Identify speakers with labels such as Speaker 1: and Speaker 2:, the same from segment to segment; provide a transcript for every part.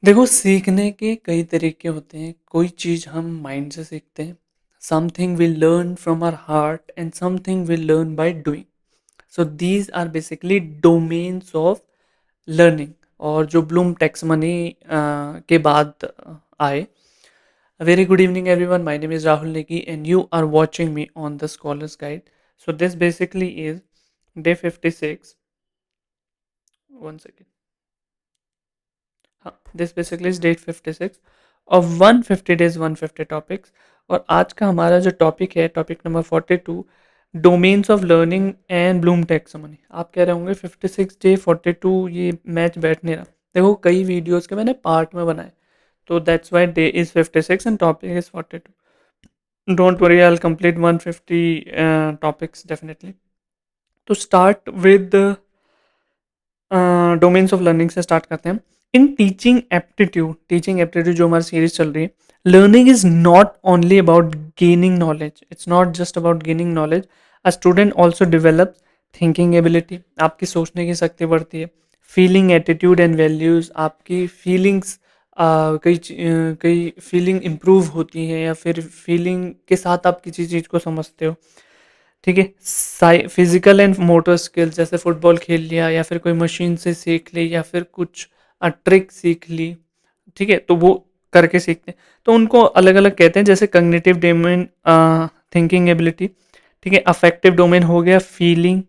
Speaker 1: देखो, सीखने के कई तरीके होते हैं। कोई चीज़ हम माइंड से सीखते हैं। Something we learn from our heart and something we learn by doing. So these are basically domains of learning. और जो ब्लूम टैक्सोनॉमी के बाद आए। Very good evening everyone, my name is Rahul Negi and you are watching me on the scholars guide. So this basically is day 56। One second. हाँ, this basically is date 56 और 150 days 150 topics. और आज का हमारा जो टॉपिक है, topic number 42, domains of learning and Bloom taxonomy. आप कह रहे होंगे 56 डे 42 ये मैच बैठ नहीं रहा। देखो, कई वीडियोस के मैंने पार्ट में बनाए, तो that's why day is 56 and topic is 42। Don't worry, I will complete 150 topics definitely. तो start with domains of learning से स्टार्ट करते हैं। इन टीचिंग एप्टीट्यूड जो हमारी सीरीज चल रही है, learning is not only about gaining knowledge. It's not just about gaining knowledge. A student also develop thinking ability. आपकी सोचने की शक्ति बढ़ती है। फीलिंग, एटीट्यूड एंड वैल्यूज, आपकी फीलिंग्स, कई फीलिंग इम्प्रूव होती हैं, या फिर फीलिंग के साथ आप किसी चीज़ को समझते हो। ठीक है। फिजिकल एंड मोटर स्किल्स, जैसे फुटबॉल खेल लिया, या फिर कोई मशीन से सीख ली, या फिर कुछ ट्रिक सीख ली। ठीक है, तो वो करके सीखते हैं, तो उनको अलग अलग कहते हैं। जैसे कग्निटिव डोमेन, थिंकिंग एबिलिटी। ठीक है। अफेक्टिव डोमेन हो गया फीलिंग,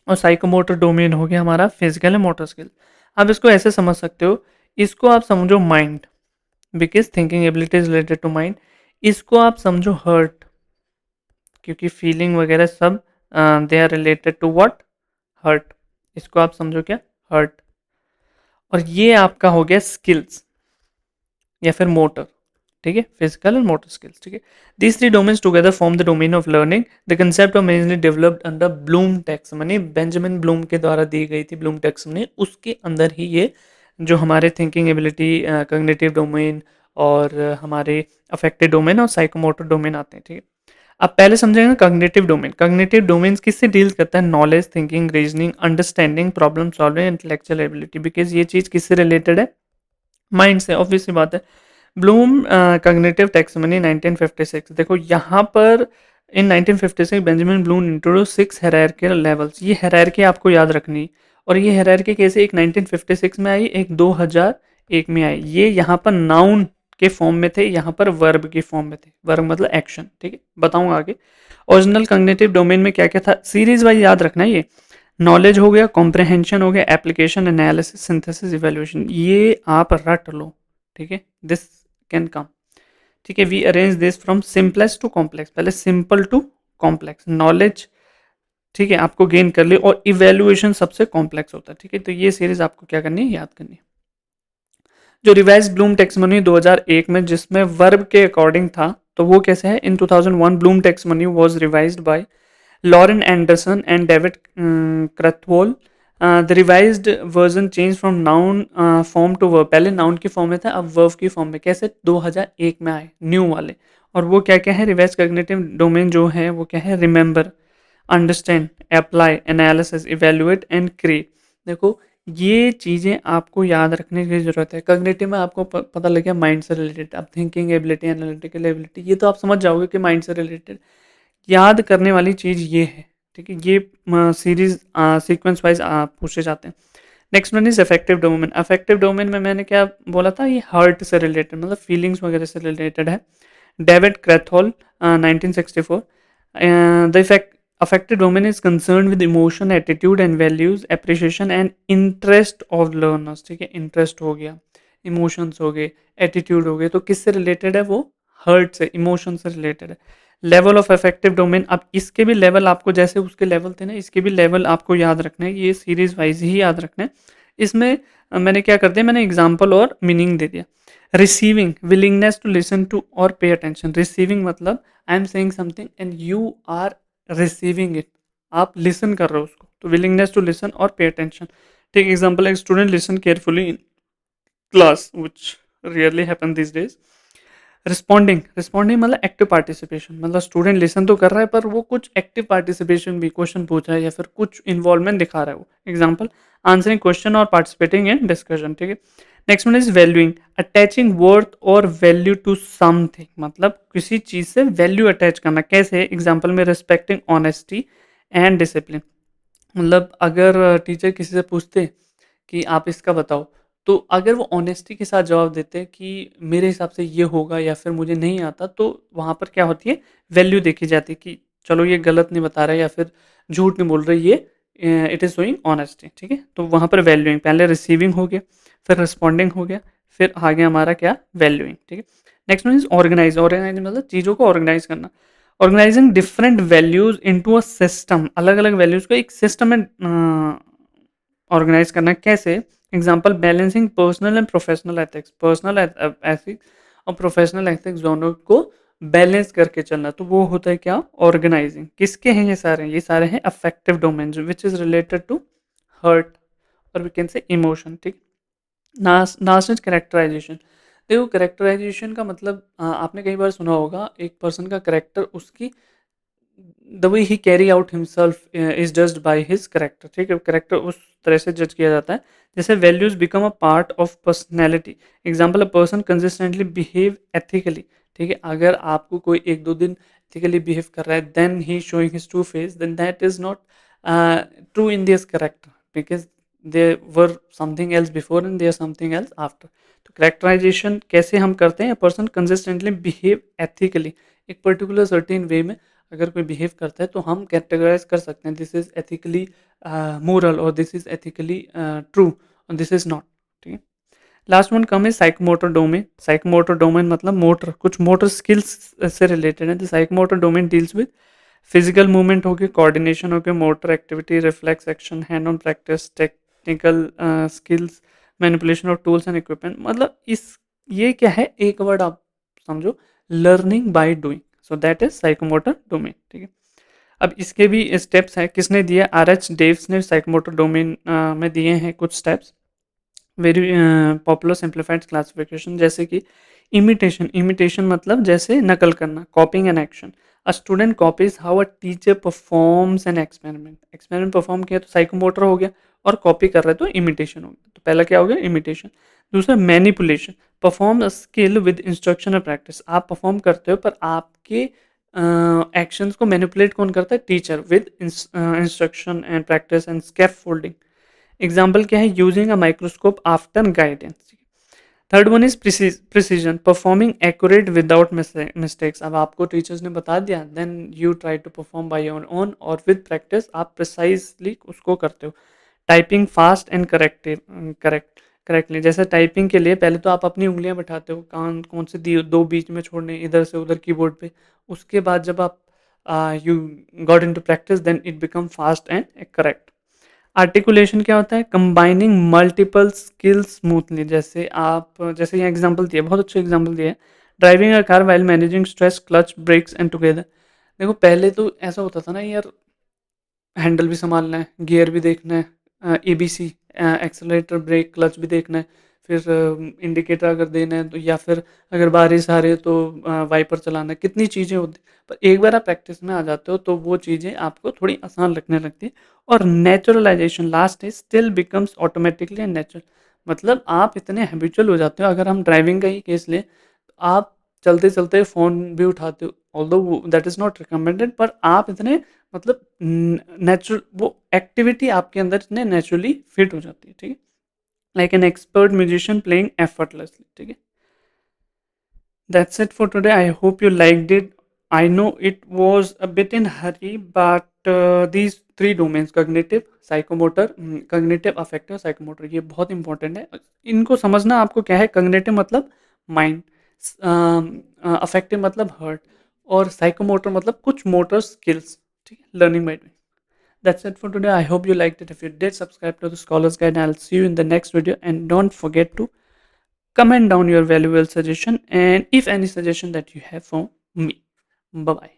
Speaker 1: और साइकोमोटर डोमेन हो गया हमारा फिजिकल एंड मोटर स्किल। आप इसको ऐसे समझ सकते हो, इसको आप समझो mind, because thinking ability is related to mind. इसको आप समझो हर्ट, क्योंकि फीलिंग वगैरह सब they are related to what, heart. इसको आप समझो क्या, हर्ट। और ये आपका हो गया स्किल्स या फिर मोटर। ठीक है, फिजिकल एंड मोटर स्किल्स। ठीक है, these three domains together form the domain of learning. The concept of mainly developed under Bloom taxonomy. Benjamin Bloom के द्वारा दी गई थी ब्लूम टैक्सोनॉमी, उसके अंदर ही ये जो हमारे थिंकिंग एबिलिटी, कॉग्निटिव डोमेन, और हमारे अफेक्टिव डोमेन और साइकोमोटर डोमेन आते हैं। ठीक है, अब पहले समझेंगे कॉग्निटिव डोमेन। कॉग्निटिव डोमेन किससे डील करता है? Knowledge, thinking, reasoning, understanding, problem solving, intellectual ability. Because ये चीज़ किससे रिलेटेड है? माइंड से, ऑब्वियस सी बात है। Bloom cognitive taxonomy 1956। देखो यहाँ पर, इन 1956 Benjamin Bloom introduce 6 hierarchical levels. ये हायरार्की आपको याद रखनी। और ये हायरार्की कैसे? एक 1956 में आई, एक 2001 में आई। ये यहाँ पर नाउन के फॉर्म में थे, यहाँ पर वर्ब के फॉर्म में थे। वर्ब मतलब एक्शन। ठीक है, बताऊंगा आगे। ओरिजिनल कॉग्निटिव डोमेन में क्या क्या था, सीरीज वाइज याद रखना है ये। नॉलेज हो गया, कॉम्प्रहेंशन हो गया, एप्लीकेशन, एनालिसिस, सिंथेसिस, इवेल्युएशन। ये आप रट लो। ठीक है, दिस कैन कम। ठीक है, we arrange this from simplest to complex. पहले सिंपल टू कॉम्प्लेक्स नॉलेज, ठीक है, आपको गेन कर ले, और इवेल्युएशन सबसे कॉम्प्लेक्स होता है। ठीक है, तो ये सीरीज आपको क्या करनी है, याद करनी है। जो रिवाइज ब्लूम टैक्सोनॉमी 2001 में, जिसमें वर्ब के अकॉर्डिंग था, तो वो कैसे है? In 2001 Bloom taxonomy was revised by Lorin Anderson and David Krathwohl. The revised version change from noun form to verb. पहले नाउन की फॉर्म में था, अब वर्ब की फॉर्म में। कैसे? 2001 में आए न्यू वाले। और वो क्या क्या है? रिवाइज कॉग्निटिव डोमेन जो है वो क्या है? Remember, understand, apply, analysis, evaluate and create. देखो, ये चीज़ें आपको याद रखने की ज़रूरत है। कॉग्निटिव में आपको पता लग गया माइंड से रिलेटेड। अब थिंकिंग एबिलिटी, एनालिटिकल एबिलिटी, ये तो आप समझ जाओगे कि माइंड से रिलेटेड। याद करने वाली चीज़ ये है। ठीक है, ये सीरीज सीक्वेंस वाइज पूछे जाते हैं। Next one is affective domain. Affective domain में मैंने क्या बोला था? ये हार्ट से रिलेटेड, मतलब फीलिंग्स वगैरह से रिलेटेड है। David Krathwohl 1964। The effect affective domain is concerned with emotion, attitude and values, appreciation and interest of learners। ठीक है, इंटरेस्ट हो गया, इमोशंस हो गए, एटीट्यूड हो गए, तो किससे रिलेटेड है वो? हर्ट से, इमोशन से रिलेटेड है। लेवल ऑफ अफेक्टिव डोमेन, अब इसके भी लेवल आपको, जैसे उसके लेवल थे ना, इसके भी लेवल आपको याद रखने हैं। ये सीरीज वाइज ही याद रखना है। इसमें मैंने क्या कर दिया, मैंने एग्जाम्पल और मीनिंग दे दिया। Receiving, willingness to listen to और पे अटेंशन। रिसीविंग मतलब I am saying something and you are receiving it, आप लिसन कर रहे हो उसको, तो विलिंगनेस टू लिसन और पे अटेंशन। ठीक एग्जांपल, एक student listen carefully in class, which rarely happen this days. Responding responding मतलब एक्टिव पार्टिसिपेशन, मतलब स्टूडेंट लिसन तो कर रहा है पर वो कुछ एक्टिव पार्टिसिपेशन भी, क्वेश्चन पूछ रहा है या फिर कुछ इन्वॉल्वमेंट दिखा रहा है वो। एग्जाम्पल, आंसरिंग क्वेश्चन और पार्टिसिपेटिंग इन डिस्कशन, ठीक है। Next one is valuing, attaching worth और वैल्यू टू समथिंग, मतलब किसी चीज से वैल्यू अटैच करना। कैसे? एग्जाम्पल में रिस्पेक्टिंग ऑनेस्टी एंड डिसिप्लिन, मतलब अगर टीचर किसी से पूछते कि आप इसका बताओ, तो अगर वो ऑनेस्टी के साथ जवाब देते हैं कि मेरे हिसाब से ये होगा या फिर मुझे नहीं आता, तो वहाँ पर क्या होती है, वैल्यू देखी जाती है कि चलो ये गलत नहीं बता रहा है या फिर झूठ नहीं बोल रहा है, ये इट इज़ शोइंग ऑनेस्टी, ठीक है। तो वहाँ पर वैल्यूइंग, पहले रिसीविंग हो गया, फिर रिस्पॉन्डिंग हो गया, फिर आगे हमारा क्या, वैल्यूइंग, ठीक है। Next one is organize, organize मतलब चीज़ों को ऑर्गेनाइज करना। Organizing different values into a system, अलग अलग वैल्यूज को एक सिस्टम में ऑर्गेनाइज करना। कैसे? Example, balancing personal and professional ethics, personal ethics और प्रोफेशनल एथिक्स दोनों को बैलेंस करके चलना, तो वो होता है क्या, ऑर्गेनाइजिंग। किसके हैं ये सारे हैं affective domain which is related to heart और वी कैन से इमोशन, ठीक। नास्ट कैरेक्टराइजेशन, देखो कैरेक्टराइजेशन का मतलब आपने कई बार सुना होगा, एक पर्सन का कैरेक्टर उसकी the way he carry out himself is judged by his character, ठीक है, करेक्टर उस तरह से जज किया जाता है। जैसे values become a part of personality, example, a person consistently behave ethically, ठीक है, अगर आपको कोई एक दो दिन एथिकली बिहेव कर रहा है, then he showing his true face, then that is not true in this character, because they were something else before and they are something else after. तो करेक्टराइजेशन कैसे हम करते हैं, पर्सन कंसिस्टेंटली बिहेव एथिकली, एक particular certain way में अगर कोई behave करता है तो हम कैटेगराइज कर सकते हैं, दिस इज एथिकली मोरल और दिस इज एथिकली ट्रू और दिस इज नॉट, ठीक है। लास्ट वन कम है साइकोमोटर डोमेन, साइकोमोटर डोमेन मतलब मोटर, कुछ मोटर स्किल्स से रिलेटेड है। The psychomotor domain deals with physical movement हो गया, कोऑर्डिनेशन हो गया, motor activity, reflex action, hand on practice, technical skills, manipulation of tools and equipment, मतलब इस ये क्या है, एक वर्ड आप समझो, learning by doing, so that is psychomotor domain, ठीक है। अब इसके भी स्टेप्स हैं, किसने दिए, आर एच डेव्स ने साइकोमोटर डोमेन में दिए हैं कुछ steps, very popular simplified classification. जैसे कि इमिटेशन, इमिटेशन मतलब जैसे नकल करना, कॉपिंग an action, a student copies how a teacher performs an experiment, experiment perform किया तो साइकोमोटर हो गया, और कॉपी कर रहे तो इमिटेशन हो गया। तो पहला क्या हो गया, इमिटेशन। दूसरा manipulation, perform a skill with instruction और प्रैक्टिस, आप परफॉर्म करते हो पर आपके एक्शंस को मैनिपुलेट कौन करता है, teacher, with instruction and practice and scaffolding. Example क्या है, using a microscope after guidance. Third one is precision, performing accurate without mistakes, अब आपको टीचर्स ने बता दिया, then you try to perform by your own और with practice आप precisely उसको करते हो। टाइपिंग फास्ट एंड करेक्टली, जैसे टाइपिंग के लिए पहले तो आप अपनी उंगलियां बैठाते हो, कान कौन से दो बीच में छोड़ने, इधर से उधर कीबोर्ड पे, उसके बाद जब आप you got into practice then it become fast and correct. Articulation क्या होता है, कंबाइनिंग मल्टीपल स्किल्स स्मूथली, जैसे आप, जैसे ये एग्जांपल दिया, बहुत अच्छे एग्जांपल दिए, driving a car while managing stress, clutch, brakes and together. देखो पहले तो ऐसा होता था ना यार, हैंडल भी संभालना है, गियर भी देखना है, एबीसी, एक्सेलरेटर, ब्रेक, क्लच भी देखना है, फिर इंडिकेटर अगर देना है तो, या फिर अगर बारिश आ रही है तो वाइपर चलाना है, कितनी चीज़ें होती। पर एक बार आप प्रैक्टिस में आ जाते हो तो वो चीज़ें आपको थोड़ी आसान लगने लगती है। और नेचुरलाइजेशन लास्ट है, still becomes automatically and natural, मतलब आप इतने हैबिचुअल हो जाते हो। अगर हम ड्राइविंग का ही केस लें, तो आप चलते चलते फ़ोन भी उठाते हो, although that is not recommended, पर आप इतने, मतलब नेचुरल वो एक्टिविटी आपके अंदर इतने नेचुरली फिट हो जाती है, ठीक है, like an expert musician playing effortlessly, ठीक है। That's it for today, I hope you liked it. I know it was a bit in Hari, but these three domains, cognitive, psychomotor, cognitive, affective, psychomotor, ये बहुत important है। इनको समझना आपको क्या है, कॉग्निटिव मतलब माइंड, अफेक्टिव मतलब हर्ट, और साइकोमोटर मतलब कुछ मोटर स्किल्स, ठीक है, learning by doing. That's it for today. I hope you liked it. If you did, subscribe to the Scholars Guide. I'll see you in the next video. And don't forget to comment down your valuable suggestion and if any suggestion that you have for me. Bye bye.